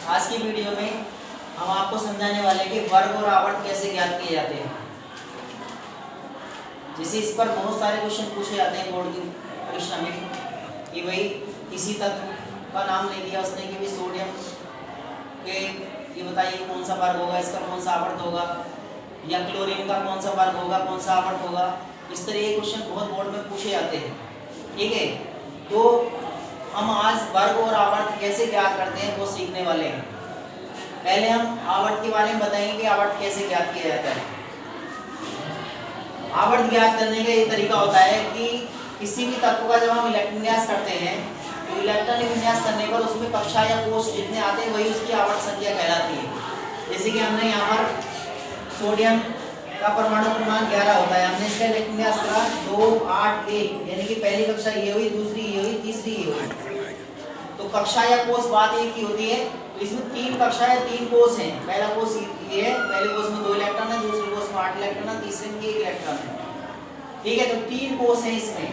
आज की वीडियो में हम आपको समझाने वाले कि वर्ग और आवर्त कैसे ज्ञात किए जाते हैं। जैसे इस पर बहुत सारे क्वेश्चन पूछे जाते हैं बोर्ड की परीक्षा में कि भाई किसी तत्व का नाम ले दिया उसने कि भाई सोडियम के, ये बताइए कौन सा वर्ग होगा, इसका कौन सा आवर्त होगा, या क्लोरीन का कौन सा वर्ग होगा, कौन सा आवर्त होगा। इस तरह के क्वेश्चन बहुत बोर्ड में पूछे जाते हैं। ठीक है, तो हम आज वर्ग और आवर्त कैसे ज्ञात करते हैं वो सीखने वाले हैं। पहले हम आवर्त के बारे में बताएंगे कि आवर्त कैसे ज्ञात किया जाता है। आवर्त ज्ञात करने का ये तरीका होता है कि किसी भी तत्व का जब हम इलेक्ट्रॉन विन्यास करते हैं तो इलेक्ट्रॉन विन्यास करने पर उसमें कक्षा या कोष जितने आते हैं वही उसकी आवर्त संख्या कहलाती है। जैसे कि हमने यहाँ पर सोडियम का परमाणु क्रमांक 11 होता है, हमने इसका इलेक्ट्रॉन विन्यास करा 2 8 1, यानी कि पहली कक्षा ये हुई, दूसरी ये हुई, तीसरी ये हुई। तो कक्षा या कोष बात एक ही होती है। तो इसमें 3 कक्षा या 3 कोष हैं। पहला कोष ये है, पहले कोष में 2 इलेक्ट्रॉन है, दूसरे कोष में 8 इलेक्ट्रॉन है, तीसरे में 1 इलेक्ट्रॉन है। ठीक है, तो 3 कोष हैं इसमें,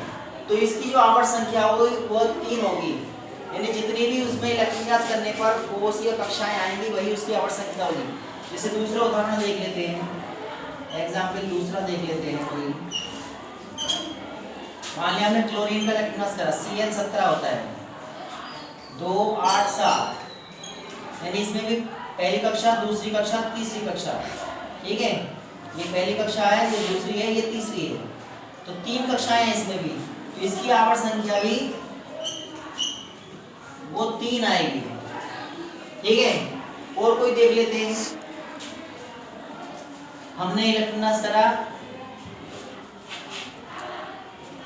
तो इसकी जो आवर्त संख्या होगी वो 3 होगी, यानी जितनी भी उसमें इलेक्ट्रॉन विन्यास करने पर कोष या कक्षाएं आएंगी वही उसकी आवर्त संख्या होगी। जैसे दूसरा उदाहरण देख लेते हैं, एग्जाम्पल दूसरा देख लेते हैं। कोई मान लिया हमने क्लोरीन का इलेक्ट्रॉन विन्यास करा, Cl17 होता है 2 8 7, यानी इसमें भी पहली कक्षा, दूसरी कक्षा, तीसरी कक्षा। ठीक है, ये पहली कक्षा है, ये दूसरी है, ये तीसरी है, तो 3 कक्षाएं हैं इसमें भी, तो इसकी आवर्त संख्या भी वो 3 आएगी। ठीक है, और कोई देख लेते हैं। हमने इलेक्ट्रॉन विन्यास करा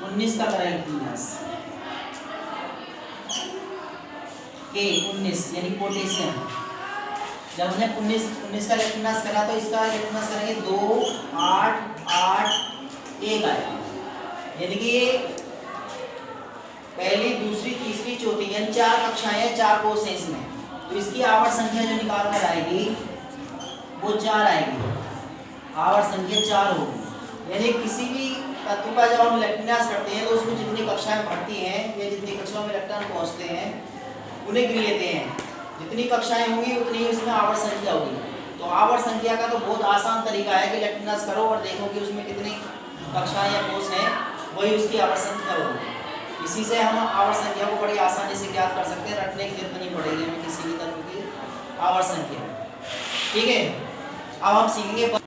19 का करा इलेक्ट्रॉन विन्यास, के 19 यानी पोटेशियम। जब हमने 19 का इलेक्ट्रॉन विन्यास करा तो इसका इलेक्ट्रॉन विन्यास करेंगे 2 8 8 1 आएगा, यानी कि ये पहली, दूसरी, तीसरी, चौथी यानी 4 कक्षाएं हैं, 4 कोष हैं इसमें। तो इसकी आवर्त संख्या जो निकाल कर आएगी वो 4 आएगी, आवर्त संख्या 4 होगी। यानी किसी भी तत्व का जब हम इलेक्ट्रॉन विन्यास करते हैं तो उसमें जितनी कक्षाएं बढ़ती हैं या जितनी कक्षाओं में इलेक्ट्रॉन पहुंचते हैं उन्हें गिन लेते हैं। जितनी कक्षाएं होंगी उतनी ही उसमें आवर्त संख्या होगी। तो आवर्त संख्या का तो बहुत आसान तरीका है कि इलेक्ट्रॉन विन्यास करो और देखो कि उसमें कितनी कक्षाएं या कोष हैं, वही उसकी आवर्त संख्या होगी। इसी से हम आवर्त संख्या को बड़ी आसानी से ज्ञात कर सकते हैं, रटने की जरूरत नहीं पड़ेगी हमें किसी भी तत्व की आवर्त संख्या। ठीक है, अब हम सीखेंगे